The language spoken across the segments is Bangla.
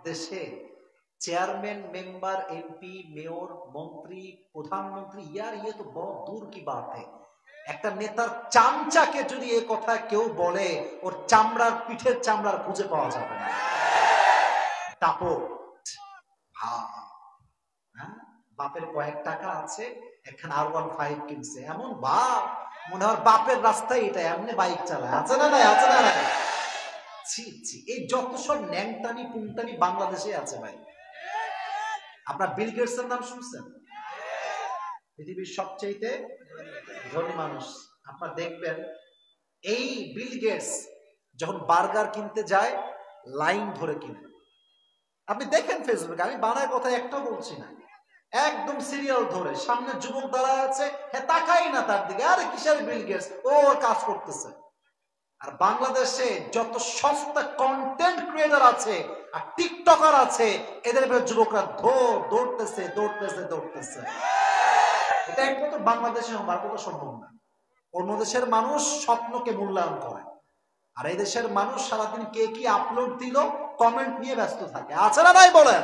দেশে চেয়ারম্যান, মেম্বার, এমপি, মেয়র, মন্ত্রী, প্রধানমন্ত্রী, ইয়ার ইয়ে তো বড় দূর কি বাত है। একটা নেতার চামচাকে যদি এই কথা কেউ বলে, ওর চামড়ার, পিঠের চামড়ার খুঁজে পাওয়া যাবে না। দাপট, ভাব, হ্যাঁ, বাপের কয়েক টাকা আছে, একখান R15 কিনছে, এমন বাপ মনে হয় বাপের রাস্তায় এটা, এমনি বাইক চালায়। আছে না নাই? আছে না নাই? ছি ছি, এই যত সব ন্যাংটানি পুংটানি বাংলাদেশে আছে ভাই। আপনার বিল গেটসের নাম শুনছেন? পৃথিবীর সবচেয়ে ধনী মানুষ। আপনার দেখবেন এই বিল গেটস যখন বার্গার কিনতে যায়, লাইন ধরে কিনে। আপনি দেখেন ফেসবুকে, আমি বানায় কথা একটাও বলছি না, একদম সিরিয়াল ধরে। সামনে যুবক দাঁড়ায় আছে, হ্যাঁ তাকাই না তার দিকে, আরে কিসের বিল গেটস, ও কাজ করতেছে। আর বাংলাদেশে যত সস্তা কন্টেন্ট ক্রিয়েটর আছে আর টিকটকার আছে, এদের যুবকরা দৌড়তেছে দৌড়তেছে দৌড়তেছে। এটা একমাত্র বাংলাদেশে আমার কথা সম্ভব না। অন্য দেশের মানুষ স্বপ্নকে মূল্যায়ন করে, আর এই দেশের মানুষ সারাদিন কে কি আপলোড দিল কমেন্ট নিয়ে ব্যস্ত থাকে। আছে না নাই বলেন?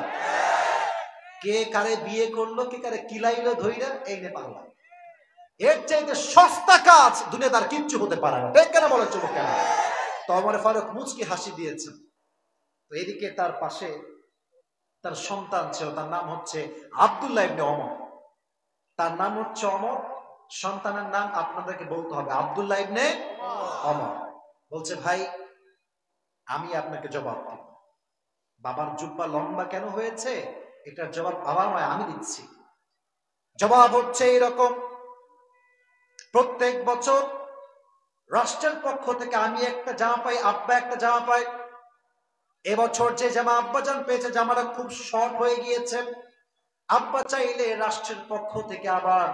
কে কারে বিয়ে করলো, কে কারে কিলাইলো ধইরা, এই নে পারলাম। এর চাইতে সস্তা কাজ দুনিয়াতে আর কিচ্ছু হতে পারে না। ঠিক কেন বলেন যুবক? কেন? তো ওমর ফারুক মুচকি হাসি দিয়েছেন। তো এদিকে তার পাশে তার সন্তান ছিল, তার নাম হচ্ছে আব্দুল্লাহ ইবনে ওমর। তার নাম হচ্ছে ওমর, সন্তানের নাম আপনাদেরকে বলতে হবে আব্দুল্লাহ ইবনে ওমর। বলছে, ভাই আমি আপনাকে জবাব দিব। বাবার জুব্বা লম্বা কেন হয়েছে এটার জবাব বাবা নয়, আমি দিচ্ছি। জবাব হচ্ছে এইরকম, প্রত্যেক বছর রাষ্ট্রের পক্ষ থেকে আমি একটা জামা পাই, আব্বা একটা জামা পাই। এবছর যে জামা আব্বাজান পেয়েছে, জামাটা খুব শর্ট হয়ে গিয়েছে। আব্বা চাইলে রাষ্ট্রের পক্ষ থেকে আবার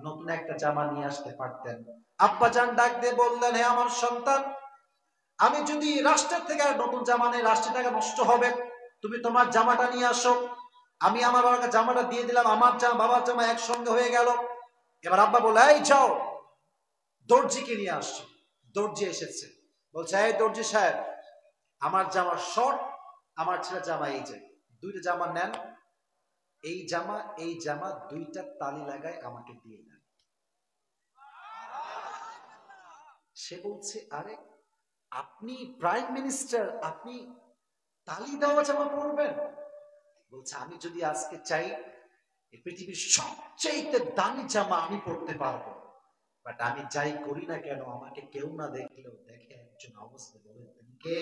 নতুন একটা জামা নিয়ে আসতে পারতেন। আব্বাজান ডাক দিয়ে বললেন, হে আমার সন্তান, আমি যদি রাষ্ট্রের থেকে আর নতুন জামা নেই, রাষ্ট্রের টাকা নষ্ট হবে, তুমি তোমার জামাটা নিয়ে আসো। আমি আমার বাবাকে জামাটা দিয়ে দিলাম, আমার জামা বাবার জামা একসঙ্গে হয়ে গেল। এবার আব্বা বলে, এই যাও দর্জিকে নিয়ে আসছো। দর্জি এসেছে, বলছে, এই দর্জি সাহেব, আমার জামা শর্ট, আমার ছেলে জামা এই যে, দুইটা জামা নেন, এই জামা এই জামা দুইটা তালি লাগায় আমাকে দিয়ে দেন। সে বলছে, আরে আপনি প্রাইম মিনিস্টার, আপনি তালি দেওয়া জামা পরবেন? বলছে, আমি যদি আজকে চাই এই পৃথিবীর সবচেয়ে দামি জামা আমি পরতে পারবো, বাট আমি যাই করি না কেন, আমাকে কেউ না দেখলেও দেখে একজন অবস্থা, বলেন কে?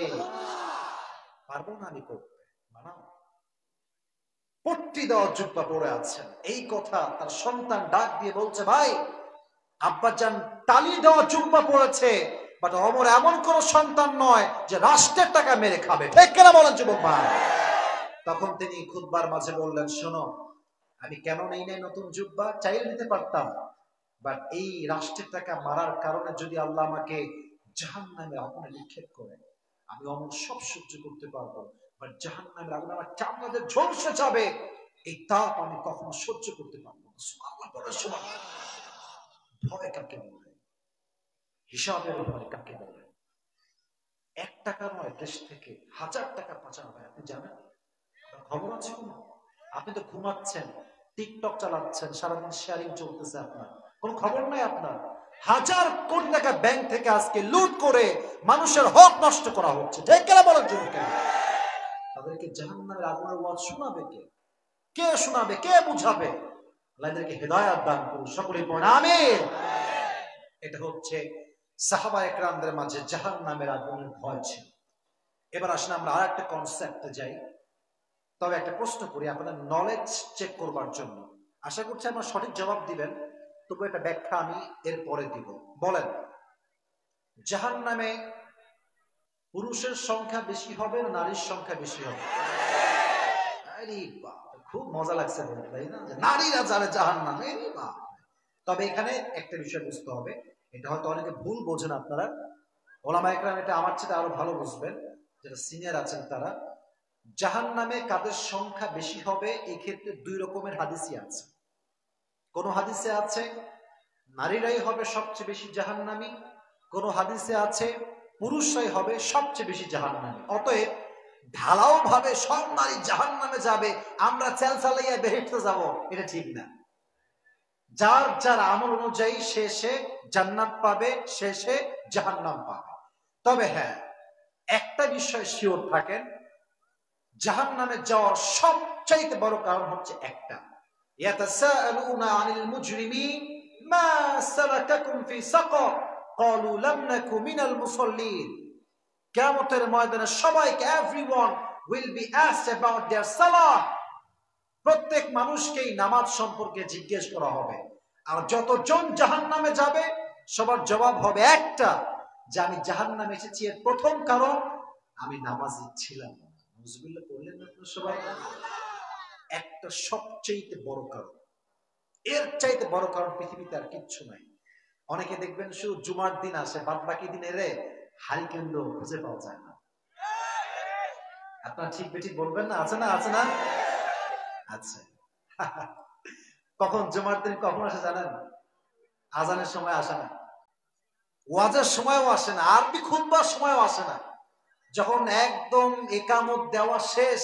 পারবো না আমি করতে। মানাও। পট্টি দেওয়া জুব্বা পরে আছেন, এই কথা তার সন্তান ডাক দিয়ে বলছে, ভাই আব্বাজান তালি দেওয়া জুব্বা পড়েছে, বাট ওমর এমন কোন সন্তান নয় যে রাষ্ট্রের টাকা মেরে খাবে। ঠিক কেনা বলেন যুবক ভাই? তখন তিনি খুতবার মাঝে বললেন, শোনো, আমি কেন নেই নাই নতুন জুব্বা, চাইলে নিতে পারতাম, বাট এই রাষ্ট্রের টাকা মারার কারণে যদি আল্লাহ আমাকে জাহান্নামের আগুনে নিক্ষেপ করে, আমি অমর সব সহ্য করতে পারবো, বাট জাহান্নামের আগুনে আমার চামড়াতে ঝলসে যাবে, এই তাপ আমি কখনো সহ্য করতে পারবো না। সুবহানাল্লাহ বলে, সুবহানাল্লাহ। ভয় কাকে বলে? হিসাবের ভয় কাকে বলে? 1 টাকা নয়, দেশ থেকে 1000 টাকা পাচার হয়, আপনি জানেন? খবর আছে কোনো? আপনি তো ঘুমাচ্ছেন, টিকটক চালাচ্ছেন, সারাদিন শেয়ারিং চলতেছে, আপনার কোনো খবর নাই। আপনার 1000 কোটি টাকা ব্যাংক থেকে আজকে লুট করে মানুষের হক নষ্ট করা হচ্ছে। ঠিক কেন বলার জন্য? কেন তাদেরকে জাহান্নামের আগুনের ওয়াজ শোনাবে কে? কে শোনাবে? কে বুঝাবে? আল্লাহ এদেরকে হেদায়েত দান করুন, সকলেই পড়েন আমিন। এটা হচ্ছে সাহাবা একরামদের মাঝে জাহান্নামের আগুনের ভয় ছিল। এবার আসেন আমরা আরেকটা কনসেপ্টে যাই। তবে একটা প্রশ্ন করি আপনাদের নলেজ চেক করবার জন্য, আশা করছি আপনারা সঠিক জবাব দিবেন, তবু একটা ব্যাখ্যা আমি এর পরে দিব। বলেন, জাহান্নামে পুরুষের সংখ্যা বেশি হবে না নারীর সংখ্যা বেশি হবে? আরে বাপ, খুব মজা লাগছে বলতে, তাই না? নারীরা যাবে জাহান্নামে, বাপ। তবে এখানে একটা বিষয় বুঝতে হবে, এটা হয়তো অনেকে ভুল বোঝেন আপনারা, ওলামা একরাম এটা আমার চেয়ে আরো ভালো বুঝবেন, যারা সিনিয়র আছেন তারা। জাহান্নামে কাদের সংখ্যা বেশি হবে, এই ক্ষেত্রে 2 রকমের হাদিসই আছে। কোন হাদিসে আছে নারীরাই হবে সবচেয়ে বেশি জাহান্নামী, কোন হাদিসে আছে পুরুষরাই হবে সবচেয়ে বেশি জাহান্নামী। অতএব ঢালাও ভাবে সব নারী জাহান্নামে যাবে, আমরা চেল চালাইয়া বেহেশতে যাব, এটা ঠিক না। যার যার আমল অনুযায়ী শেষে জান্নাত পাবে, শেষে জাহান্নাম পাবে। তবে হ্যাঁ, একটা বিষয় শিওর থাকেন, জাহান্নামে যাওয়ার সবচাইতে বড় কারণ হচ্ছে একটা, ইয়াতাসাআলুনা আনিল মুজরিমিন মা সালাকাকুম ফি সাকার ক্বালু লাম নাকু মিনাল মুসাল্লিন। কিয়ামতের ময়দানে সবাইকে, everyone will be asked about their সালাহ। প্রত্যেক মানুষকেই নামাজ সম্পর্কে জিজ্ঞেস করা হবে। আর যতজন জাহান্নামে যাবে সবার জবাব হবে একটা, যে আমি জাহান্নামে এসেছি এর প্রথম কারণ আমি নামাজি ছিলাম না। নাউজুবিল্লাহ বললেন না আপনারা সবাই? একটা সবচেয়ে বড় কারণ, এর চাইতে বড় কারণ পৃথিবীতে আর কিচ্ছু নাই। অনেকে দেখবেন শুধু জুমার দিন আসে, বাদ বাকি দিন এরে হারি কেন্দ্র খুঁজে পাওয়া যায় না। আপনারা ঠিক বেঠিক বলবেন না? আছে না? আছে না? আচ্ছা, কখন জুমার দিন কখন আসে জানেন? আজানের সময় আসে না, ওয়াজের সময়ও আসে না, আরবি খুতবার সময়ও আসে না। যখন একদম একামত দেওয়া শেষ,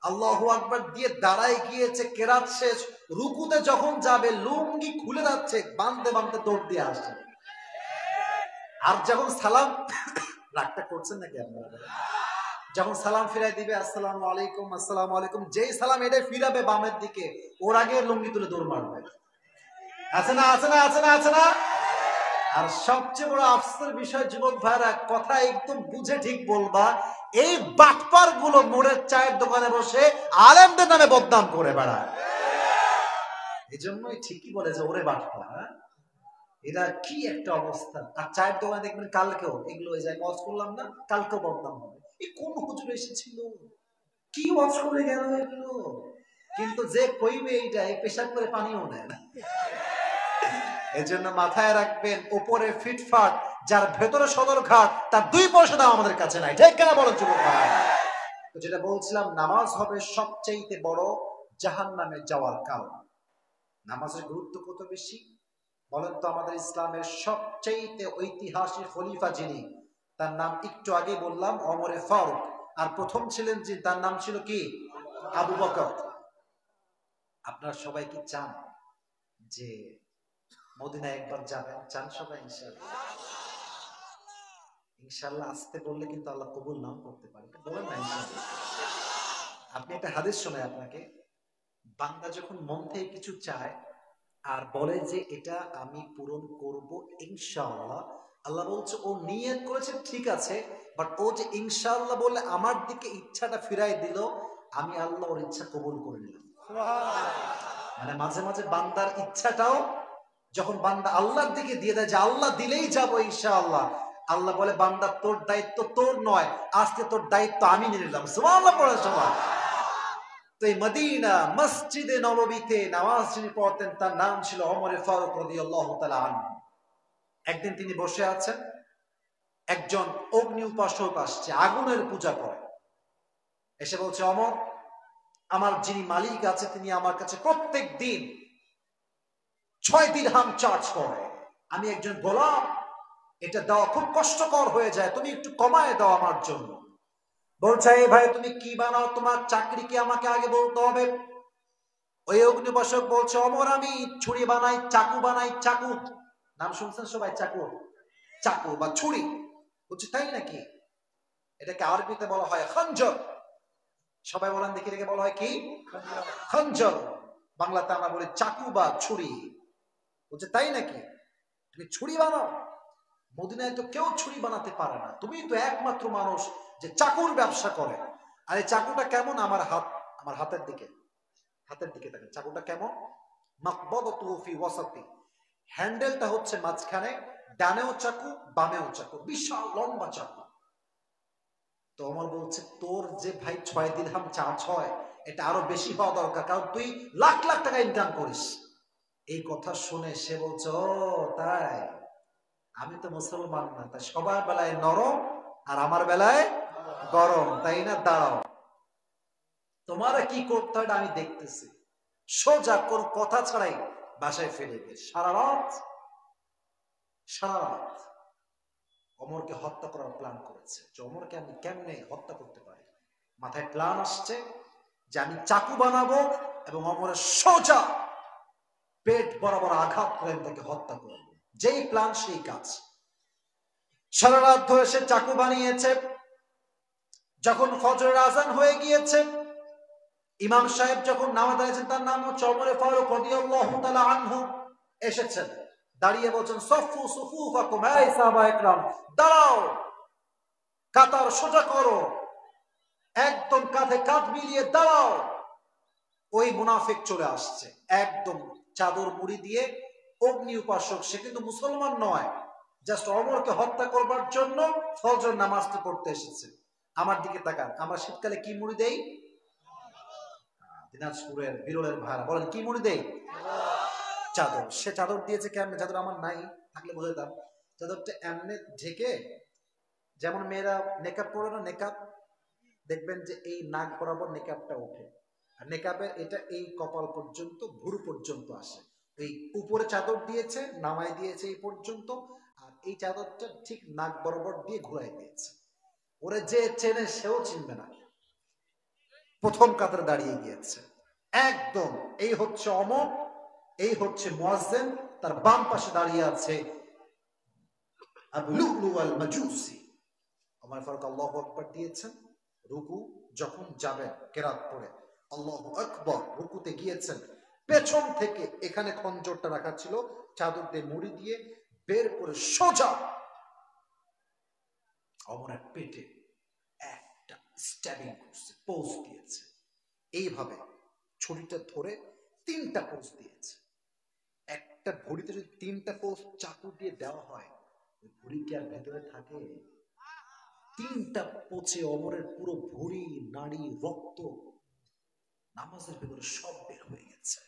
আল্লাহু আকবার দিয়ে দাঁড়ায় গিয়েছে, কেরাত শেষ, রুকুতে যখন যাবে লুঙ্গি খুলে যাচ্ছে, বাঁধতে বাঁধতে দৌড় দিয়ে আসছে। আর যখন সালাম, রাগটা করছেন নাকি আপনারা? যখন সালাম ফিরাই দিবে, আসসালামু আলাইকুম, আসসালামু আলাইকুম, যেই সালাম এটাই ফিরাবে বামের দিকে, ওর আগে লুঙ্গি তুলে দৌড় মারবে। আছে না? আছে না? আছে না? আছে না? আর সবচেয়ে বড় আফসোসের বিষয়, যুবক ভাইরা, কথা একদম বুঝে ঠিক বলবা, এই বাটপার গুলো মোড়ের চায়ের দোকানে বসে আলেমদের নামে বদনাম করে বেড়ায়। এই জন্যই ঠিকই বলে যে ওরে বাটপার। এটা কি একটা অবস্থা। আর চায়ের দোকানে দেখবেন কালকেও এগুলো, ওই জায়গায় ওয়াজ করলাম না, কালকেও বদনাম হবে, এই কোন হুজুর এসেছিল, কি ওয়াজ করে গেল এগুলো। কিন্তু যে কইবে এইটা, এই পেশাব করে পানিও নেয় না। এজন্য মাথায় রাখবেন, উপরে ফিটফাট, যার ভেতরে সদরঘাট, তার 2 পয়সা দাম আমাদের কাছে নাই। ঠিক কেনা বলো যুবক ভাই? তো যেটা বলছিলাম, নামাজ হবে সবচেয়ে বড় জাহান্নামে যাওয়ার কারণ। নামাজের গুরুত্ব কত বেশি বলেন তো? আমাদের ইসলামের সবচেয়ে ঐতিহাসিক খলিফা যিনি, তার নাম একটু আগে বললাম, ওমরে ফারুক। আর প্রথম ছিলেন যে, তার নাম ছিল কি? আবু বকর। আপনারা সবাই কি চান যে মদিনায় একবার যাবেন? চান সবাই? ইনশাআল্লাহ। ইনশাআল্লাহ আসতে বললে কিন্তু আল্লাহ কবুল নাও করতে পারে, বলেন না ইনশাআল্লাহ। আপনি একটা হাদিস শোনায় আপনাকে, বান্দা যখন মন থেকে কিছু চায় আর বলে যে এটা আমি পূরণ করব ইনশাআল্লাহ, আল্লাহ বলছে ও নিয়ত করেছে ঠিক আছে, বাট ও যে ইনশাআল্লাহ বলে আমার দিকে ইচ্ছাটা ফিরাই দিল, আমি আল্লাহ ওর ইচ্ছা কবুল করে নিলাম। মানে মাঝে মাঝে বান্দার ইচ্ছাটাও যখন বান্দা আল্লাহর দিকে দিয়ে দেয়, যে আল্লাহ দিলেই যাবো ইনশাআল্লাহ, আল্লাহ বলে বান্দা তোর দায়িত্ব তোর নয়, আজকে তোর দায়িত্ব আমি নিয়ে নিলাম। সুবহানাল্লাহ পড়ার সময়। তো এই মদিনা মসজিদে নববীতে নামাজ যিনি পড়তেন, তার নাম ছিল ওমর ফারুক রাদিয়াল্লাহু তাআলা আনহু। একদিন তিনি বসে আছেন, একজন অগ্নি উপাসক আসছে, আগুনের পূজা করে, এসে বলছে, ওমর, আমার যিনি মালিক আছে তিনি আমার কাছে প্রত্যেক দিন 6 দিরহাম চার্জ করে, আমি একজন গোলাম, এটা দেওয়া খুব কষ্টকর হয়ে যায়, তুমি একটু কমায় দাও আমার জন্য। বলছে, এই ভাই তুমি কি বানাও, তোমার চাকরি কি আমাকে আগে বলতে হবে? ওই অগ্নিবাসক বলছে, ওমর আমি ছুরি বানাই, চাকু বানাই। চাকু নাম শুনছেন সবাই? চাকু, চাকু বা ছুরি। বলছে, তাই নাকি? এটাকে আরবিতে বলা হয় খঞ্জর। সবাই বলেন দেখি, এটাকে বলা হয় কি? খঞ্জর। বাংলাতে আমরা বলি চাকু বা ছুরি। বলছে, তাই নাকি? তুমি ছুরি বানাও? মদিনায় তো কেউ ছুরি বানাতে পারে না, তুমি তো একমাত্র মানুষ যে চাকুর ব্যবসা করে। আর এই চাকুটা কেমন? আমার হাতের দিকে, হাতের দিকে দেখেন, চাকুটা কেমন? মাকবাদাতুহু ফি ওয়াসাতি, হ্যান্ডেলটা হচ্ছে মাঝখানে, ডানেও চাকু বামেও চাকু, বিশাল লম্বা চাকু। তো ওমর বলছে, তোর যে ভাই 6 দিরহাম চার্জ হয়, এটা আরো বেশি হওয়া দরকার, কারণ তুই লাখ লাখ টাকা ইনকাম করিস। এই কথা শুনে সে বলছে, ও তাই, আমি তো মুসলমান না, তাই সবার বেলায় নরম আর আমার বেলায় গরম, তাই না? দাঁড়াও, তোমারা কি করতে হয় আমি দেখতেছি। সোজা কোন কথা ছাড়াই বাসায় ফিরে গেছে। সারা রাত ওমরকে হত্যা করার প্ল্যান করেছে, যে ওমরকে আমি কেমনে হত্যা করতে পারি। মাথায় প্ল্যান আসছে যে আমি চাকু বানাবো এবং ওমরের সোজা পেট বরাবর আঘাত করে তাকে হত্যা করব। যেই প্ল্যান সেই কাজ। সারা রাত ধরে সে চাকু বানিয়েছে। যখন ফজরের আজান হয়ে গিয়েছে, ইমাম সাহেব যখন নামাজ দাঁড়িয়েছেন, তার নাম হচ্ছে ওমর ফারুক রাদিয়াল্লাহু তাআলা আনহু, এসেছেন, দাঁড়িয়ে বলছেন সফু সুফুফাকুম, এই সাহাবায়ে কেরাম দাঁড়াও, কাতার সোজা করো, একদম কাঁধে কাঁধ মিলিয়ে দাঁড়াও। ওই মুনাফিক চলে আসছে, একদম চাদর মুড়ি দিয়ে, অগ্নি উপাসক, সে কিন্তু মুসলমান নয়, জাস্ট ওমরকে হত্যা করবার জন্য ফজর নামাজটা পড়তে এসেছে। আমার দিকে তাকান, আমরা শীতকালে কি মুড়ি দেই? দিনাজপুরের বিরলের ভাড়া বলেন কি মুড়ি দেই? চাদর। সে চাদর দিয়েছে কেমনে? চাদর আমার নাই, থাকলে বলে দিতাম। চাদরটা এমনি ঢেকে, যেমন মেয়েরা নেকাব পরে না, নেকাব দেখবেন যে এই নাক বরাবর নেকাবটা ওঠে, আর নেকাবের এটা এই কপাল পর্যন্ত, ভুরু পর্যন্ত আসে। এই উপরে চাদর দিয়েছে, নামাই দিয়েছে এই পর্যন্ত, আর এই চাদরটা ঠিক নাক বরাবর দিয়ে ঘুরাই দিয়েছে। ওরে যে চেনে সেও চিনবে না। প্রথম কাতারে দাঁড়িয়ে গিয়েছে একদম। এই হচ্ছে ওমর, এই হচ্ছে মুয়াজ্জিন, তার বাম পাশে দাঁড়িয়ে আছে আবু লুলু আল মাজুসি। ওমর ফারুক আল্লাহু আকবার দিয়েছেন, রুকু যখন যাবেন কেরাত পড়ে আল্লাহু আকবার, রুকুতে গিয়েছেন, পেছন থেকে এখানে খঞ্জরটা রাখা ছিল, চাদর দিয়ে মুড়ি দিয়ে বের করে সোজা ওমরের পেটে একটা স্ট্যাবিং করছে, পোস্ট দিয়েছে। এইভাবে ছুরিটা ধরে 3টা পোস্ট দিয়েছে। একটা ভুঁড়িতে যদি 3টা পোস্ট চাকু দিয়ে দেওয়া হয়, ওই ভুঁড়ি কি আর ভেতরে থাকে? 3টা পোচে ওমরের পুরো ভুঁড়ি, নাড়ি, রক্ত নামাজের ভেতরে সব বের হয়ে গেছে।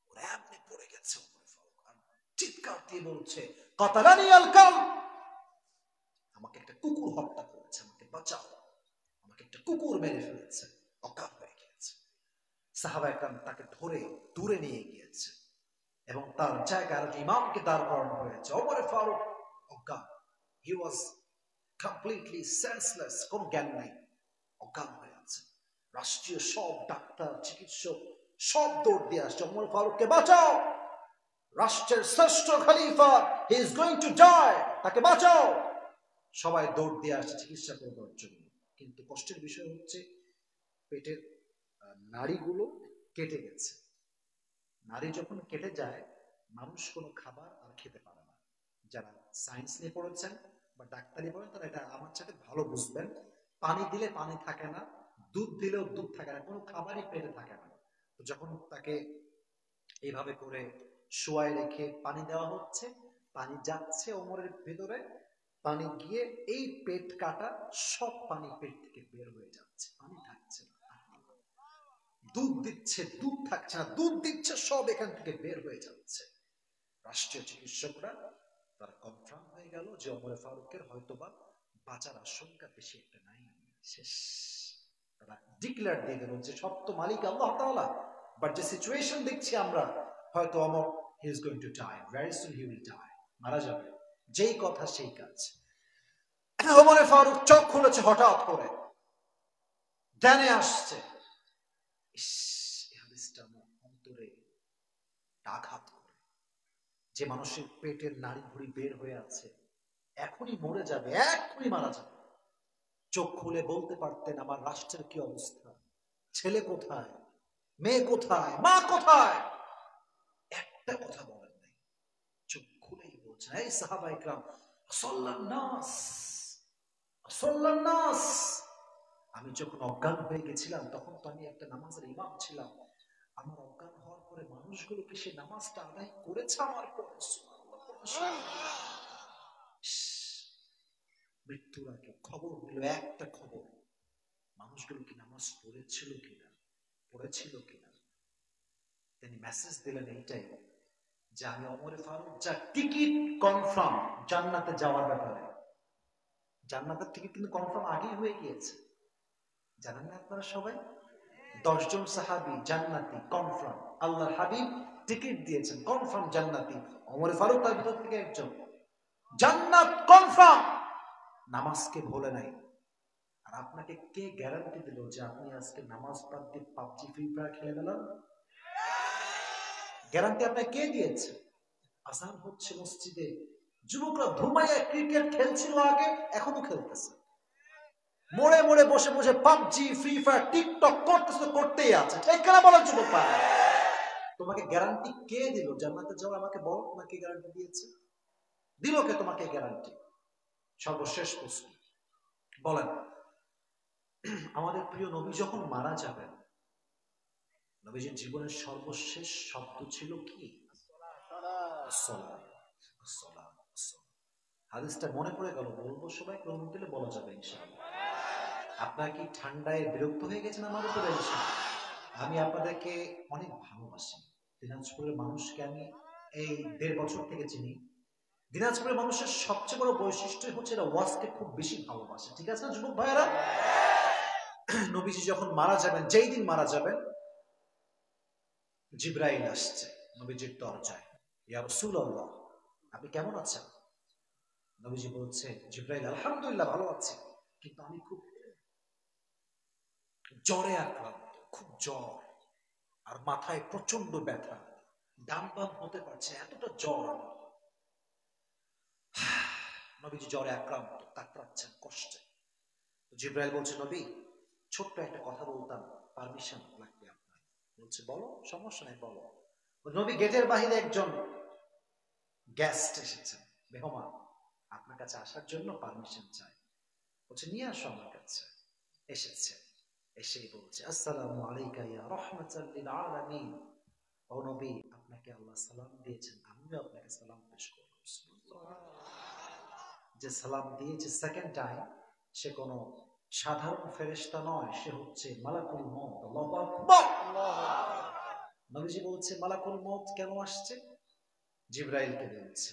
ওরা এমনি পড়ে গেছে। ওমর ফারুক চিৎকার দিয়ে বলছে, কাতালানি আল কাল, আমাকে একটা কুকুর হত্যা করেছে, আমাকে বাঁচাও, আমাকে একটা কুকুর মেরে ফেলেছে, অকাল হয়ে গিয়েছে। সাহাবায়ে কেরাম তাকে ধরে দূরে নিয়ে গিয়েছে এবং তার জায়গায় ইমামকে দাঁড় করানো হয়েছে। ওমর ফারুক অজ্ঞান, হি ওয়াজ কমপ্লিটলি সেন্সলেস, কোন জ্ঞান নাই, অজ্ঞান হয়ে আছে। রাষ্ট্রীয় সব ডাক্তার, চিকিৎসক সব দৌড় দিয়ে আসছে, ওমর ফারুককে বাঁচাও, রাষ্ট্রের শ্রেষ্ঠ খলিফা, he is going to die, তাকে বাঁচাও। সবাই দৌড় দিয়ে আসছে চিকিৎসা করবার জন্য। কিন্তু কষ্টের বিষয় হচ্ছে পেটের নাড়িগুলো কেটে গেছে। নাড়ি যখন কেটে যায়, মানুষ কোনো খাবার আর খেতে পারে না। যারা সায়েন্স নিয়ে পড়েছেন বা ডাক্তারি পড়েন, তারা এটা আমার সাথে ভালো বুঝবেন। পানি দিলে পানি থাকে না, দুধ দিলেও দুধ থাকে না, কোনো খাবারই পেটে থাকে না। তো যখন তাকে এইভাবে করে শোয়ায় রেখে পানি দেওয়া হচ্ছে, পানি যাচ্ছে ওমরের ভেতরে, পানি গিয়ে এই পেট কাটা সব পানি পেট থেকে বের হয়ে যাচ্ছে, পানি থাকছে না। দুধ দিচ্ছে, দুধ থাকছে না, দুধ দিচ্ছে, সব এখান থেকে বের হয়ে যাচ্ছে। রাষ্ট্রীয় চিকিৎসকরা তারা কনফার্ম হয়ে গেল যে ওমর ফারুকের হয়তোবা বাঁচার আশঙ্কা বেশি একটা নাই, শেষ। তারা ডিক্লেয়ার দিয়ে দিল যে সব তো মালিক আল্লাহ তাআলা, বাট যে সিচুয়েশন দেখছি আমরা, হয়তো Omar he is going to die, very soon he will die, মারা যাবে। যেই কথা সেই কাজ। ওমর ফারুক চোখ খুলেছে হঠাৎ করে, জ্ঞানে আসছে। অন্তরে আঘাত করে, যে মানুষের পেটের নাড়ি ভুঁড়ি বের হয়ে আছে, এখনই মরে যাবে, এখনই মারা যাবে। চোখ খুলে বলতে পারতেন আমার রাষ্ট্রের কি অবস্থা, ছেলে কোথায়, মেয়ে কোথায়, মা কোথায়, একটা কথা বলেন নাই। চোখ খুলেই বলছেন, এই সাহাবায়ে কেরাম, সাল্লাল্লাহু নাস, সাল্লাল্লাহু নাস। আমি যখন অজ্ঞান হয়ে গেছিলাম, তখন তো আমি একটা নামাজের ইমাম ছিলাম। আমার অজ্ঞান হওয়ার পরে মানুষগুলো কি সে নামাজটা আদায় করেছে আমার পরে? মৃত্যুর আগে খবর নিল, একটা খবর, মানুষগুলো কি নামাজ পড়েছিল কিনা। তিনি মেসেজ দিলেন এইটাই, যে আমি ওমর ফারুক যা টিকিট কনফার্ম জান্নাতে যাওয়ার ব্যাপারে। জান্নাতের টিকিট কিন্তু কনফার্ম আগেই হয়ে গিয়েছে, জানেন না আপনারা সবাই? 10 জন সাহাবী জান্নাতি কনফার্ম, আল্লাহর হাবিব টিকিট দিয়েছেন কনফার্ম জান্নাতি, ওমর ফারুক তার ভিতর থেকে একজন। জান্নাত কনফার্ম, নামাজকে ভুলে নাই। আর আপনাকে কে গ্যারান্টি দিল যে আপনি আজকে নামাজ বাদ দিয়ে পাবজি ফ্রি ফায়ার খেলে গেলেন? গ্যারান্টি আপনাকে কে দিয়েছে? আজান হচ্ছে মসজিদে, যুবকরা ধুমাইয়া ক্রিকেট খেলছিল আগে, এখনো খেলতেছে। মোড়ে মোড়ে বসে বসে পাবজি ফ্রি ফায়ার টিকটক করতেছে, করতেই আছে। ঠিক কেনা বলেন যুবক ভাই? তোমাকে গ্যারান্টি কে দিল জান্নাতে যাও? আমাকে বলো, তোমাকে গ্যারান্টি দিয়েছে? দিল কে তোমাকে গ্যারান্টি? সর্বশেষ প্রশ্ন বলেন, আমাদের প্রিয় নবী যখন মারা যাবেন, নবীজির জীবনের সর্বশেষ শব্দ ছিল কি? হাদিসটা মনে পড়ে গেল, বলবো সবাই ক্রম দিলে বলা যাবে ইনশাআল্লাহ। আপনারা কি ঠান্ডায় বিরক্ত হয়ে গেছেন আমার উপরে? আমি আপনাদেরকে অনেক ভালোবাসি। দিনাজপুরের মানুষকে আমি এই 1.5 বছর থেকে চিনি। দিনাজপুরের মানুষের সবচেয়ে বড় বৈশিষ্ট্য হচ্ছে এরা ওয়াজকে খুব বেশি ভালোবাসে। ঠিক আছে না যুবক ভাইয়েরা? নবীজি যখন মারা যাবেন, যেই দিন মারা যাবেন, জিবরাইল আসছে নবীজির দরজায়, ইয়া রাসূলুল্লাহ আপনি কেমন আছেন? নবীজি বলছে, জিবরাইল আলহামদুলিল্লাহ ভালো আছি, কিন্তু আমি খুব জ্বরে আক্রান্ত, খুব জ্বর, আর মাথায় প্রচন্ড ব্যথা, ডান বাম হতে পারছে, এতটা জ্বর আমার। নবীজি জ্বরে আক্রান্ত, কাতরাচ্ছেন কষ্টে। জিবরাইল বলছে, নবী ছোট্ট একটা কথা বলতাম, পারমিশন লাগবে আপনার। বলছে বলো, সমস্যা নেই বলো। নবী গেটের বাহিরে একজন গেস্ট এসেছেন, মেহমান, আপনার কাছে আসার জন্য পারমিশন চাই। বলছে নিয়ে আসো আমার কাছে। এসেছে, এসেই বলছে, আসসালামু আলাইকা ইয়া রাহমাতাল লিল আলামিন। ও নবী, আপনাকে আল্লাহ সালাম দিয়েছেন, আমিও আপনাকে সালাম পেশ করলাম। যে সালাম দিয়েছে সেকেন্ড টাইম, সে কোনো সাধারণ ফেরেশতা নয়, সে হচ্ছে মালাকুল মউত। আল্লাহু আকবার। নবীজি বলছে, মালাকুল মউত কেন আসছে? জিবরাইলকে বলছে।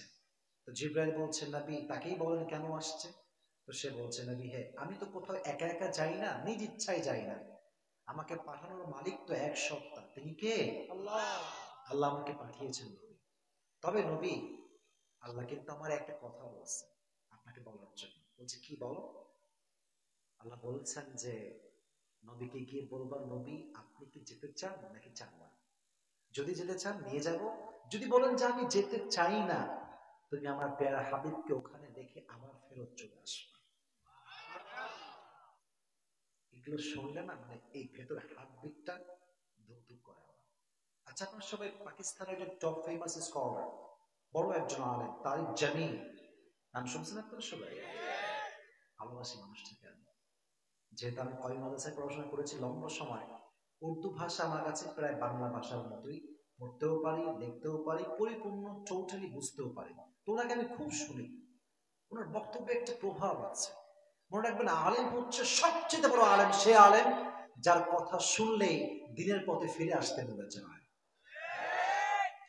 তো জিবরাইল বলছে, নবী তাকেই বলেন কেন আসছে। তো সে বলছে, নবী হে, আমি তো কোথাও একা একা যাই না, নিজ ইচ্ছায় যাই না, আমাকে পাঠানোর মালিক তো এক সত্তা, তিনি কে? আল্লাহ। আল্লাহ আমাকে পাঠিয়েছেন নবী। তবে নবী, আল্লাহ কিন্তু আমার একটা কথা বলছে আপনাকে বলার জন্য। বলছে কি বলো? আল্লাহ বলছেন যে নবীকে গিয়ে বলবার, নবী আপনি কি যেতে চান নাকি চান না? যদি যেতে চান নিয়ে যাব, যদি বলেন যে আমি যেতে চাই না, তুমি আমার প্যারা হাবিবকে ওখানে দেখে আবার ফেরত চলে আসবে। এগুলো শুনলে না, মানে এই ভেতরে হার্টবিটটা ধুক ধুক করে। আচ্ছা, আপনারা সবাই পাকিস্তানের যে টপ ফেমাস স্কলার, বড় একজন আলেম, তারিক জামিল নাম শুনছেন আপনারা সবাই? ভালোবাসি মানুষটাকে আমি। যেহেতু আমি কওমি মাদ্রাসায় পড়াশোনা করেছি লম্বা সময়, উর্দু ভাষা আমার কাছে প্রায় বাংলা ভাষার মতোই, পড়তেও পারি, লিখতেও পারি, পরিপূর্ণ টোটালি বুঝতেও পারি। তো ওনাকে আমি খুব শুনি, ওনার বক্তব্যে একটা প্রভাব আছে। মনে রাখবেন, আলেম হচ্ছে সবচেয়ে বড় আলেম সে আলেম যার কথা শুনলেই দিনের পথে ফিরে আসতে মনে চায়।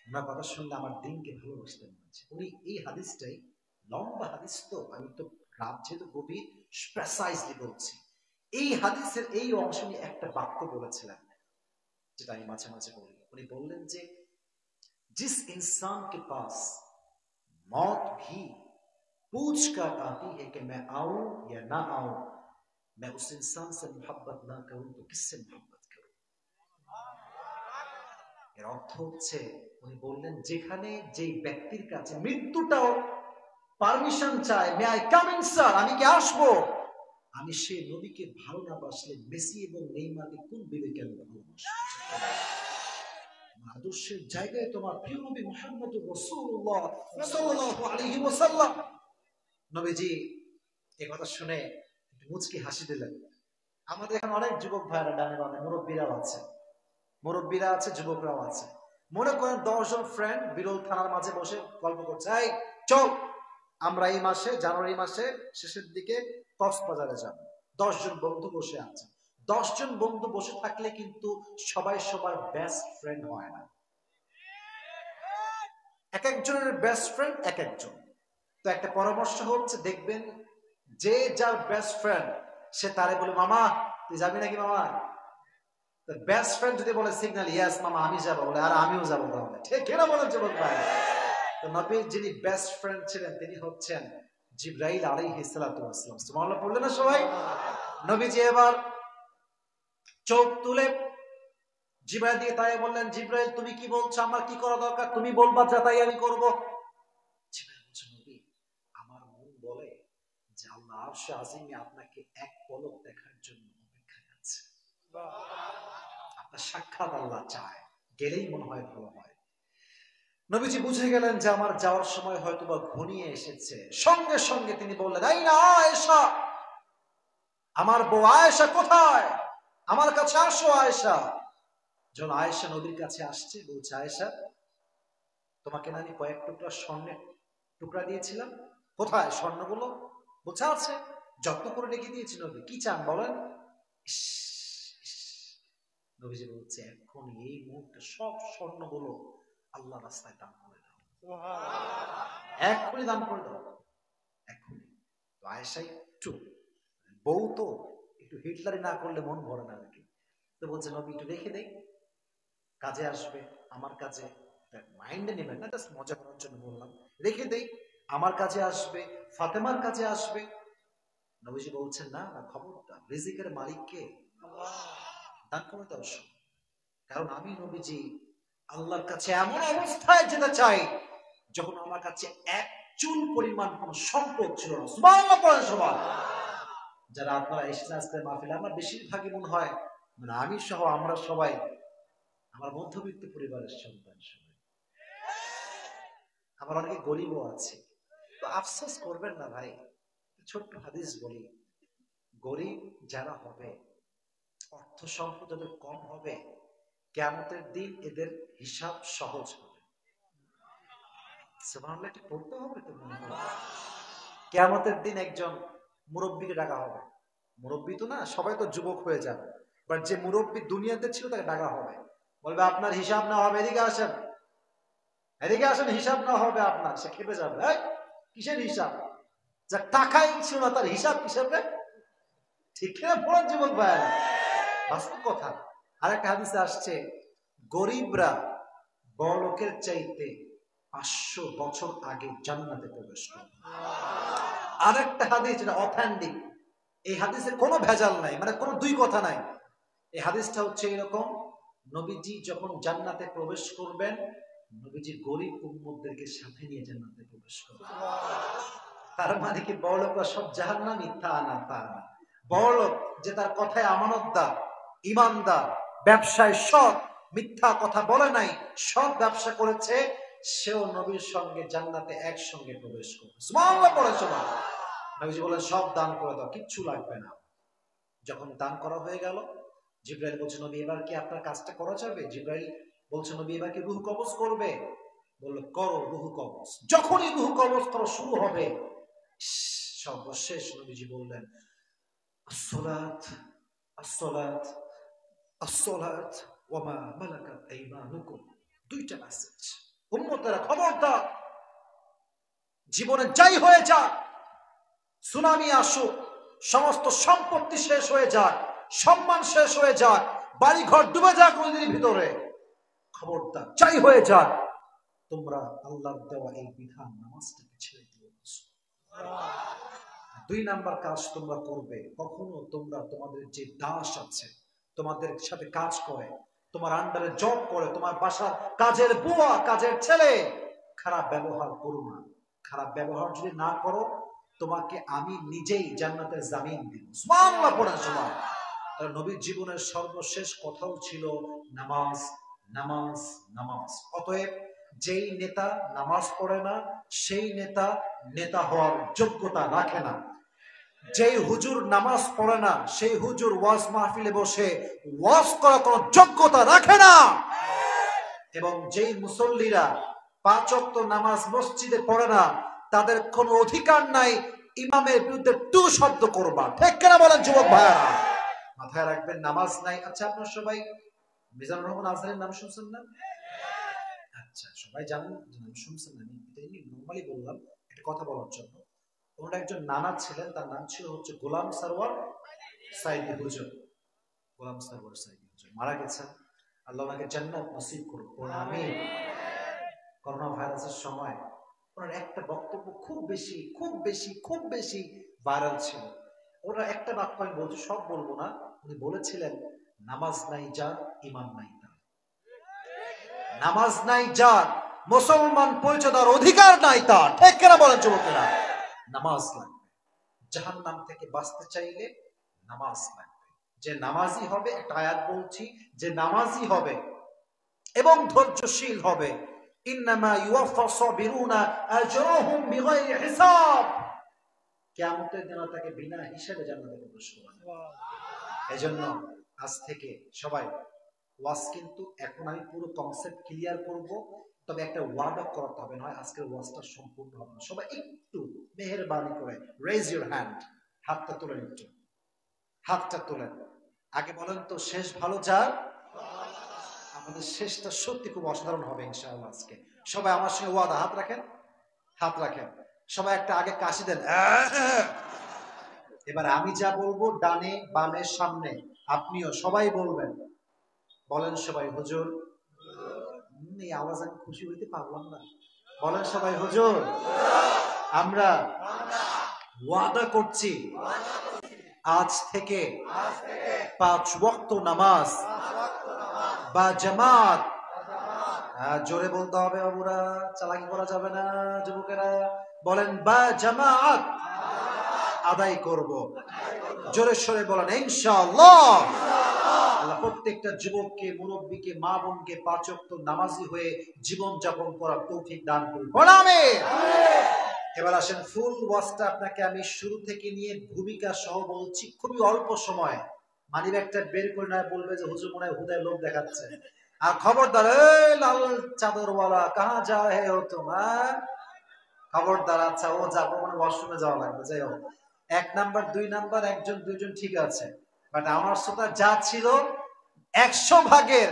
ওনার কথা শুনলে আমার দিনকে ভালোবাসতে মনে হচ্ছে। উনি এই হাদিসটাই, লম্বা হাদিস তো, আমি তো রাত যেহেতু গভীর প্রেসাইজলি বলছি, এই হাদিসের এই অংশ নিয়ে একটা বাক্য বলেছিলেন, যেটা আমি মাঝে মাঝে বলি। উনি বললেন যে जिस इंसान के पास मौत भी पूछ कर आती है कि मैं आऊं या ना आऊं, मैं उस इंसान से मोहब्बत ना करूं तो किससे मोहब्बत करूं। এর অর্থ হচ্ছে, উনি বললেন যেখানে যেই ব্যক্তির কাছে মৃত্যুটাও পারমিশন চায়, may I come in sir, আমি কি আসবো, আমি সেই নবীকে ভালো না বাসলে মেসি এবং নেইমারকে কোন বিবেকে আমি ভালোবাসবো? আদর্শের জায়গায় তোমার প্রিয় নবী মুহাম্মদুর রাসূলুল্লাহ সাল্লাল্লাহু আলাইহি ওয়াসাল্লাম। নবীজি এই কথা শুনে একটু মুচকি হাসি দিলেন। আমাদের এখানে অনেক যুবক ভাইরা ডানে বামে, মুরব্বীরাও আছে, মুরব্বীরা আছে, যুবকরাও আছে। মনে করেন 10 জন ফ্রেন্ড বিরল থানার মাঝে বসে গল্প করছে, এই চল আমরা এই মাসে, জানুয়ারি মাসে শেষের দিকে কক্সবাজারে যাব। 10 জন বন্ধু বসে আছে। 10 জন বন্ধু বসে থাকলে কিন্তু সবাই সবার বেস্ট ফ্রেন্ড হয় না, এক একজনের বেস্ট ফ্রেন্ড এক একজন। তো একটা পরামর্শ হচ্ছে, দেখবেন যে যার বেস্ট ফ্রেন্ড সে তারে বলে, মামা তুই যাবি নাকি মামা? বেস্ট ফ্রেন্ড যদি বলে সিগন্যাল, ইয়েস মামা আমি যাবো, বলে আর আমিও যাবো, তাহলে ঠিক কিনা বলেন যুবক ভাই? তো নবীর যিনি বেস্ট ফ্রেন্ড ছিলেন তিনি হচ্ছেন জিবরাইল আলাইহিস সালাতু ওয়াস সালাম। সুবহানাল্লাহ পড়লেন না সবাই? নবীজি এবার চোখ তুলে জিবরাইল দিয়ে তাই বললেন, জিবরাইল তুমি কি বলছো, আমার কি করা দরকার, তুমি বলবা যা তাই আমি করব। জিবরাইল বলছে, নবী আমার মন বলে যে আল্লাহ আরশে আজিমে আপনাকে এক পলক দেখার জন্য অপেক্ষায় আছে। আপনার সাক্ষাৎ আল্লাহ চায়, গেলেই মনে হয় ভালো হয়। নবীজি বুঝে গেলেন যে আমার যাওয়ার সময় হয়তো বা ঘনিয়ে এসেছে। সঙ্গে সঙ্গে তিনি বললেন, এই না আয়েশা, আমার বউ আয়েশা কোথায়, আমার কাছে আসো আয়েশা। যখন আয়েশা নবীর কাছে আসছে, বলছে, আয়েশা তোমাকে না আমি কয়েক টুকরা স্বর্ণের টুকরা দিয়েছিলাম, কোথায় স্বর্ণগুলো? বলছে আছে, যত্ন করে রেখে দিয়েছি নবী, কি চান বলেন। ইস, ইস। নবীজি বলছে, এখন এই মুহূর্তে সব স্বর্ণগুলো আল্লাহ রাস্তায় দান করে দাও, এক্ষুনি দান করে দাও, এক্ষুনি। তো আয়েশা একটু, বউ তো একটু হিটলারি না করলে মন ভরে না নাকি, তো বলছে নবী একটু রেখে দেই, কাজে আসবে, আমার কাজে, মাইন্ডে নেবেন না, জাস্ট মজা করার জন্য বললাম, রেখে দেই, আমার কাজে আসবে, ফাতেমার কাজে আসবে। নবীজি বলছেন, না না, খবরদার, রিজিকের মালিক কে? দান করে দাও সব। কারণ আমি নবীজি আল্লাহর কাছে এমন অবস্থায় যেতে চাই যখন আমার কাছে এক চুল পরিমাণ কোন সম্পদ ছিল না। সুবহানাল্লাহ পড়েন সবাই। যারা আপনারা এসেছেন আজকে মাহফিলে, আমার বেশিরভাগই মনে হয়, মানে আমি সহ আমরা সবাই আমার মধ্যবিত্ত পরিবারের সন্তান, সবাই। আমার অনেকে গরিবও আছে, তো আফসোস করবেন না ভাই, ছোট্ট হাদিস বলি, গরিব যারা হবে, অর্থ সম্পদ যাদের কম হবে, কিয়ামতের দিন এদের হিসাব সহজ হবে। সুবহানাল্লাহ, এটা পড়তে হবে তো মনে হয়। কিয়ামতের দিন একজন মুরব্বীকে ডাকা হবে, মুরব্বী তো না, সবাই তো যুবক হয়ে যাবে, বাট যে মুরব্বী দুনিয়াতে ছিল তাকে ডাকা হবে, বলবে আপনার হিসাব না হবে, এদিকে আসেন, এদিকে আসেন, হিসাব না হবে আপনার। সে খেপে যাবে, কিসের হিসাব, যার টাকাই ছিল না তার হিসাব কিসের? ঠিক না বলেন যুবক ভাই, বাস্তব কথা। আরেকটা হাদিসে আসছে, গরিবরা বড়লোকের চাইতে 500 বছর আগে জান্নাতে প্রবেশ করবে। আরেকটা হাদিস যেটা অথেন্টিক, এই হাদিসে কোনো ভেজাল নাই, মানে কোনো দুই কথা নাই। এই হাদিসটা হচ্ছে এরকম, নবীজি যখন জান্নাতে প্রবেশ করবেন, নবীজি গরিব উম্মতদেরকে সাথে নিয়ে জান্নাতে প্রবেশ করবেন। তার মানে কি বড়লোকরা সব জাহান্নামী? তা না, তা না। বড়লোক যে তার কথায় আমানতদার, ইমানদার, ব্যবসায় সৎ, মিথ্যা কথা বলে নাই, সব ব্যবসা করেছে, সেও নবীর সঙ্গে জান্নাতে একসঙ্গে প্রবেশ করবে। সুবহানাল্লাহ পড়ে শোনা। নবীজি বলেন, সব দান করে দাও, কিচ্ছু লাগবে না। যখন দান করা হয়ে গেল, জিবরাইল বলছে, নবী এবার কি আপনার কাজটা করা যাবে? জিবরাইল বলছে, নবী এবার কি রূহ কবজ করবে? বললো, করো রূহ কবজ। যখনই রূহ কবজ করা শুরু হবে, সর্বশেষ নবীজি বললেন, আসসালাত আসসালাত আসসালাত ওয়া মা মালাকাত আইমানুকুম। দুইটা মেসেজ, উম্মতেরা খবরদার, জীবনে যাই হয়ে যাক, সুনামি আসুক, সমস্ত সম্পত্তি শেষ হয়ে যাক, সম্মান শেষ হয়ে যাক, বাড়িঘর ডুবে যাক নদীর ভিতরে, খবরদার যাই হয়ে যাক, তোমরা আল্লাহর দেওয়া এই বিধান নামাজটাকে ছেড়ে দিও না। দুই নাম্বার কাজ তোমরা করবে, কখনো তোমরা তোমাদের যে দাস আছে, তোমাদের সাথে কাজ করে, তোমার আন্ডারে জব করে, তোমার বাসার কাজের বুয়া, কাজের ছেলে, খারাপ ব্যবহার করো না। খারাপ ব্যবহার যদি না করো, তোমাকে আমি নিজেই জান্নাতের জামিন দিব। সুবহানাল্লাহ পড়েন সবাই। তার নবীর জীবনের সর্বশেষ কথাও ছিল নামাজ, নামাজ, নামাজ। অতএব যেই নেতা নামাজ পড়ে না, সেই নেতা নেতা হওয়ার যোগ্যতা রাখে না। যেই হুজুর নামাজ পড়ে না, সেই হুজুর ওয়াজ মাহফিলে বসে ওয়াজ করার কোনো যোগ্যতা রাখে না। এবং যেই মুসল্লিরা 5 ওয়াক্ত নামাজ মসজিদে পড়ে না, তাদের কোনো অধিকার নাই ইমামের বিরুদ্ধে টু শব্দ করবা। ঠিক কিনা বলেন যুবক ভাইরা? মাথায় রাখবেন, নামাজ নাই। আচ্ছা, আপনারা সবাই মিজানুর রহমান আজহারের নাম শুনছেন না? আচ্ছা, সবাই জানেন, নাম শুনছেন না, আমি এটা নরমালি বললাম একটা কথা বলার জন্য। ওনার একজন নানা ছিলেন, তার নাম ছিল হচ্ছে গোলাম সরওয়ার সাইদি হুজুর। গোলাম সরওয়ার সাইদি হুজুর মারা গেছেন, আল্লাহ ওনাকে জান্নাত নসিব করুন, আমিন। করোনা ভাইরাসের সময় ওনার একটা বক্তব্য খুব বেশি ভাইরাল ছিল। ওরা একটা বাক্য আমি বলছি, সব বলবো না। উনি বলেছিলেন, নামাজ নাই যার ইমান নাই তার। নামাজ নাই যার, মুসলমান পরিচয় দেওয়ার অধিকার নাই তার। ঠিক কেনা বলেন যুবকেরা? নামাজ লাগবে। জাহান্নাম থেকে বাঁচতে চাইলে নামাজ লাগবে। যে নামাজি হবে, একটা আয়াত বলছি, যে নামাজি হবে এবং ধৈর্যশীল হবে, ইন্নামা ইউওয়াফাস সাবিরুনা আজরুহুম বিগাইরি হিসাব, কিয়ামতের দিন তাকে বিনা হিসাবে জান্নাতে প্রবেশ করানো। এজন্য আজ থেকে সবাই ওয়াজ, কিন্তু এখন আমি পুরো কনসেপ্ট ক্লিয়ার করব, তবে একটা ওয়াদা করতে হবে, নয় আজকের ওয়াজটা সম্পূর্ণ হবে না। সবাই একটু মেহেরবানি করে রেজ ইউর হ্যান্ড, হাতটা তোলেন, একটু হাতটা তোলেন। আগে বলেন তো, শেষ ভালো যার। আমাদের শেষটা সত্যি খুব অসাধারণ হবে ইনশাআল্লাহ আজকে। সবাই আমার সঙ্গে ওয়াদা, হাত রাখেন, হাত রাখেন। সবাই একটা আগে কাশি দেন। এবার আমি যা বলবো, ডানে বামে সামনে আপনিও সবাই বলবেন। বলেন সবাই, হুজুর। এই আওয়াজ আমি খুশি হইতে পারলাম না। বলেন সবাই, হুজুর। আমরা ওয়াদা করছি আজ থেকে 5 ওয়াক্ত নামাজ বা জামাত, জোরে বলতে হবে বাবুরা, চালাকি করা যাবে না যুবকেরা। বলেন, বা জামাত আদায় করব। জোরে সরে বলেন ইনশাআল্লাহ। আল্লাহ প্রত্যেকটা যুবককে, মুরব্বীকে, মা বোনকে 5 ওয়াক্ত নামাজি হয়ে জীবন যাপন করার তৌফিক দান করুন। আমিন। এবার আসেন, ফুল ওয়াজটা আপনাকে আমি শুরু থেকে নিয়ে ভূমিকা সহ বলছি, খুবই অল্প সময়। মানি ব্যাগটা বের করে না বলবে যে হুজুর মনে হয় হুদায় লোক দেখাচ্ছে। আর খবরদার, এই লাল চাদরওয়ালা কাহা যা হে হো তোমার, খবরদার। আচ্ছা, ও যাবো মানে ওয়াশরুমে যাওয়া লাগবে, যাই হোক। 1 নাম্বার 2 নাম্বার, 1 জন 2 জন ঠিক আছে, বাট আমার শ্রোতা যা ছিল 100 ভাগের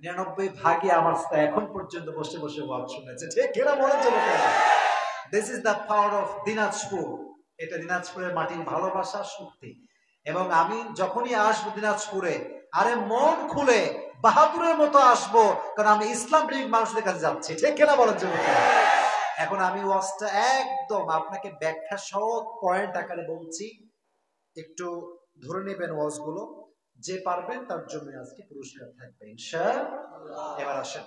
99 ভাগে আমার শ্রোতা এখন পর্যন্ত বসে বসে ওয়াজ শুনেছে। ঠিক কেনা বলেন যুবকেরা? This is the power of Dinajpur. এটা দিনাজপুরের মাটির ভালোবাসা, শক্তি। এবং আমি যখনই আসবো দিনাজপুরে, আরে মন খুলে বাহাদুরের মতো আসবো, কারণ আমি ইসলাম প্রেমিক মানুষদের কাছে যাচ্ছি। ঠিক কেনা বলেন যুবকেরা? এখন আমি ওয়াজটা একদম আপনাকে ব্যাখ্যা সহ পয়েন্ট আকারে বলছি, একটু ধরে নেবেন ওয়াজগুলো। যে পারবেন তার জন্য আজকে পুরস্কার থাকবে ইনশাআল্লাহ। এবার আসেন,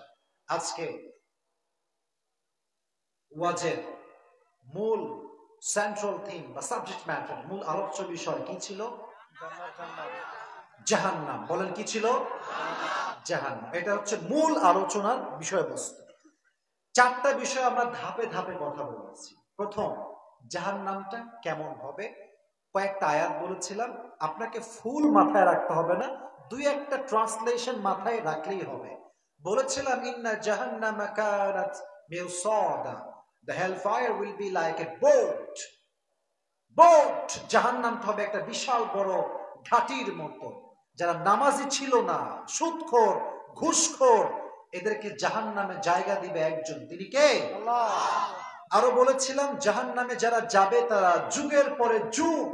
আজকে ওয়াজের মূল সেন্ট্রাল থিম বা সাবজেক্ট ম্যাটার, মূল আলোচ্য বিষয় কি ছিল? জাহান্নাম। বলেন, কি ছিল? জাহান্নাম। এটা হচ্ছে মূল আলোচনার বিষয়বস্তু। 4টা বিষয় আমরা ধাপে ধাপে কথা বলেছি। প্রথম, জাহান্নামটা কেমন হবে, কয়েকটা আয়াত বলেছিলাম, আপনাকে ফুল মাথায় রাখতে হবে না, 2-1টা ট্রান্সলেশন মাথায় রাখলেই হবে। বলেছিলাম, ইন্না জাহান্নামা কানাত মিরসাদা, the hellfire will be like a boat. জাহান্নামটা হবে একটা বিশাল বড় ঘাটির মতো। যারা নামাজি ছিল না, সুদখোর, ঘুষখোর, এদেরকে জাহান্নামে জায়গা দিবে একজন, তিনি কে? আল্লাহ। আরো বলেছিলাম, জাহান্নামে যারা যাবে তারা যুগের পরে যুগ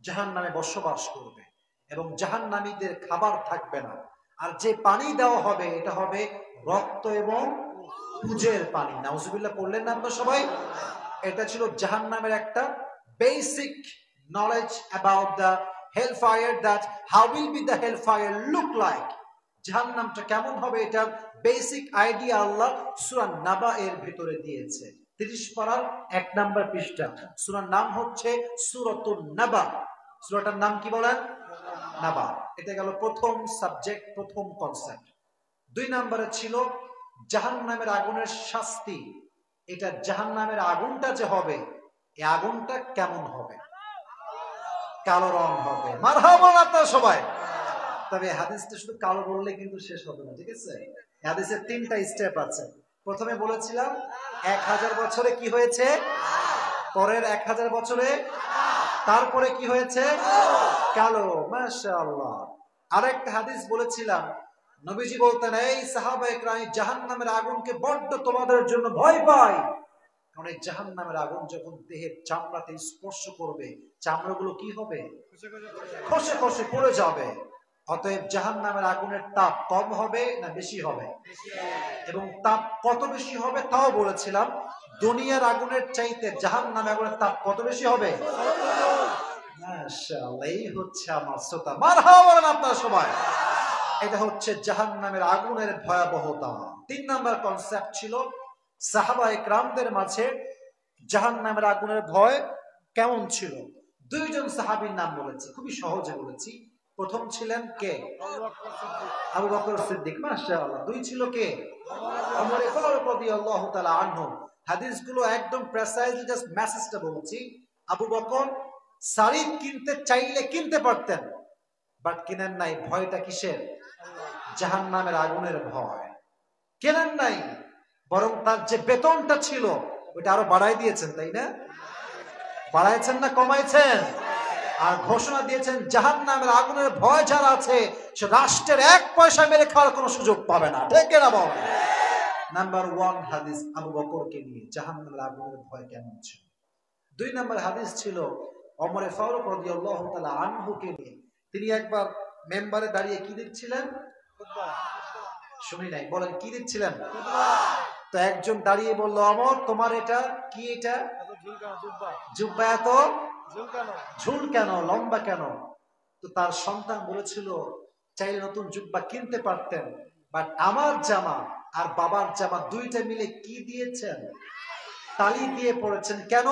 জাহান্নামে বসবাস করবে এবং জাহান্নামীদের খাবার থাকবে না। আর যে পানি দেওয়া হবে, এটা হবে রক্ত এবং পুজের পানি। নাউজুবিল্লাহ পড়লেন না আপনারা সবাই? এটা ছিল জাহান্নামের একটা basic knowledge about the hellfire, that how will be the hellfire look like, জাহান্নামটা কেমন হবে, এটা বেসিক আইডিয়া আল্লাহ সূরা নাবা এর ভিতরে দিয়েছে। 30 পারার 1 নাম্বার পৃষ্ঠা। সূরার নাম হচ্ছে সূরাতুন নাবা। সূরাটার নাম কি বলেন? নাবা। এটা গেল প্রথম সাবজেক্ট, প্রথম কনসেপ্ট। 2 নম্বরে ছিল জাহান্নামের আগুনের শাস্তি। এটা জাহান্নামের আগুনটা যে হবে, এই আগুনটা কেমন হবে? কালো রং হবে। মারহাবা আপনারা সবাই। তবে হাদিসটা শুধু কালো বললে কিন্তু শেষ হবে না, ঠিক আছে? হাদিসের 3টা স্টেপ আছে। প্রথমে বলেছিলাম 1000 বছরে কি হয়েছে, পরের 1000 বছরে, তারপরে কি হয়েছে? কালো। মাশাআল্লাহ। আরেকটা হাদিস বলেছিলাম, নবীজি বলতেন, এই সাহাবায়ে কেরাম, জাহান্নামের আগুনকে বড্ড তোমাদের জন্য ভয় পাই, কারণ এই জাহান্নামের আগুন যখন দেহের চামড়াতে স্পর্শ করবে, চামড়াগুলো কি হবে? খসে খসে পড়ে যাবে। অতএব জাহান্নামের আগুনের তাপ কম হবে না বেশি হবে? এবং তাপ কত বেশি হবে তাও বলেছিলাম, দুনিয়ার আগুনের চাইতে জাহান্নামের আগুনের তাপ কত বেশি হবে? মাশাআল্লাহ, এই হচ্ছে আমার শ্রোতা। মারহাবা বলেন আপনারা সবাই। এটা হচ্ছে জাহান্নামের আগুনের ভয়াবহতা। 3 নাম্বার কনসেপ্ট ছিল সাহাবায়ে কেরামদের মাঝে জাহান্নামের আগুনের ভয় কেমন ছিল। 2 জন সাহাবীর নাম বলেছি, খুবই সহজে বলেছি। প্রথম ছিলেন কে? আবু বকর সিদ্দিক, মাশাআল্লাহ। 2 ছিল কে? ওমর ফারুক রাদিয়াল্লাহু তাআলা আনহু। হাদিসগুলো একদম প্রেসাইজলি জাস্ট মেসেজটা বলছি। আবু বকর শাড়ি কিনতে চাইলে কিনতে পারতেন, বাট কিনেন নাই। ভয়টা কিসের? জাহান্নামের আগুনের ভয়। কেনেন নাই, বরং তার যে বেতনটা ছিল ওটা আরো বাড়াই দিয়েছেন, তাই না? বাড়াইছেন না কমাইছেন? আর ঘোষণা দিয়েছেন জাহান্নামের আগুনের ভয় যারা আছে সে রাষ্ট্রের 1 পয়সা মেরে খাওয়ার কোনো সুযোগ পাবে না। ঠিক না বল? নাম্বার 1 হাদিস আবু বকরকে নিয়ে জাহান্নামের আগুনের ভয় কেমন ছিল। 2 নাম্বার হাদিস ছিল ওমর ফারুক রাদিয়াল্লাহু তাআলা আনহুকে নিয়ে। তিনি একবার মেম্বারে দাঁড়িয়ে কি দিচ্ছিলেন? শুনি নাই, বলেন কি দিচ্ছিলেন? তো একজন দাঁড়িয়ে বলল, ওমর তোমার এটা কি? এটা জুব্বা এত ঝুল কেন, লম্বা কেন? তো তার সন্তান বলেছিল চাইলে নতুন জুব্বা কিনতে পারতেন, বাট আমার জামা আর বাবার জামা দুইটা মিলে কি দিয়েছেন? তালি দিয়ে পড়েছেন। কেন?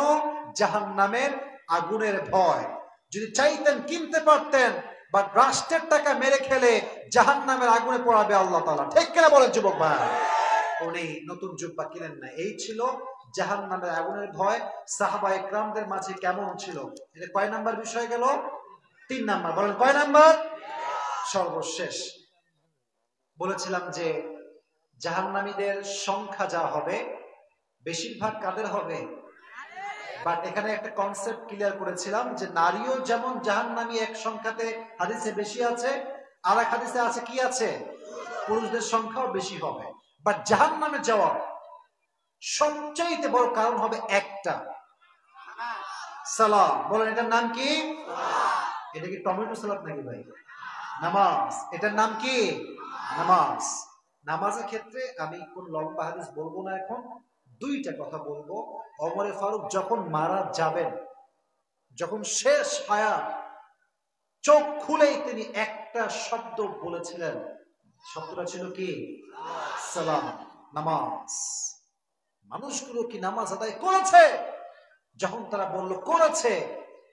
জাহান্নামের আগুনের ভয়। যদি চাইতেন কিনতে পারতেন, বাট রাষ্ট্রের টাকা মেরে খেলে জাহান্নামের আগুনে পড়াবে আল্লাহ তাআলা। ঠিক কিনা বলেন যুবক ভাই? উনি নতুন জুব্বা কিনেন না। এই ছিল জাহান্নামের আগুনের ভয় সাহাবায়ে কেরামদের মাঝে কেমন ছিল। এটা কয় নাম্বার বিষয় গেল? 3 নাম্বার। বলেন কয় নাম্বার? সর্বশেষ বলেছিলাম যে জাহান্নামীদের সংখ্যা যা হবে বেশিরভাগ কাদের হবে? বাট এখানে একটা কনসেপ্ট ক্লিয়ার করেছিলাম যে নারীও যেমন জাহান্নামী এক সংখ্যাতে হাদিসে বেশি আছে, আর এক হাদিসে আছে কি আছে? পুরুষদের সংখ্যাও বেশি হবে। বাট জাহান্নামে যাওয়া সবচাইতে বড় কারণ হবে একটা, সালাত। বলেন এটার নাম কি? এটা কি টমেটো সালাদ নাকি ভাই? নামাজ। এটার নাম কি? নামাজ। নামাজের ক্ষেত্রে আমি কোন লম্বা হাদিস বলবো না, এখন 2টা কথা বলবো। ওমর ফারুক যখন মারা যাবেন, যখন শেষ হায়াত, চোখ খুলেই তিনি একটা শব্দ বলেছিলেন। শব্দটা ছিল কি? সালাম, নামাজ। মানুষগুলো কি নামাজ আদায় করেছে? যখন তারা বলল করেছে,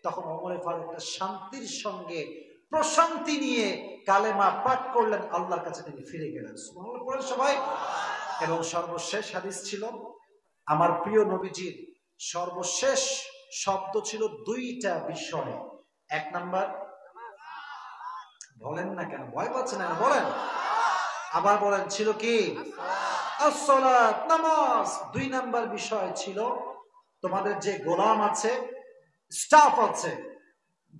তখন ওমর ফারুক শান্তির সঙ্গে প্রশান্তি নিয়ে কালেমা পাঠ করলেন, আল্লাহর কাছে তিনি ফিরে গেলেন। সুবহানাল্লাহ পড়েন সবাই। এবং সর্বশেষ হাদিস ছিল আমার প্রিয় নবীজির সর্বশেষ শব্দ ছিল 2টা বিষয়। 1 নাম্বার, বলেন না কেন, ভয় পাচ্ছেন না, বলেন আবার বলেন, ছিল কি? আসসালাত, নামাজ। 2 নাম্বার বিষয় ছিল তোমাদের যে গোলাম আছে, স্টাফ আছে,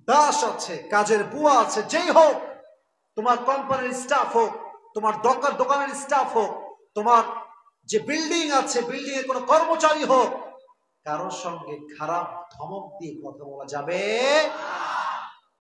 দাস আছে, কাজের বুয়া আছে, যেই হোক, তোমার কোম্পানির স্টাফ হোক, তোমার দোকানের স্টাফ হোক, তোমার যে বিল্ডিং আছে বিল্ডিং এর কোনো কর্মচারী হোক, কারোর সঙ্গে খারাপ ধমক দিয়ে কথা বলা যাবে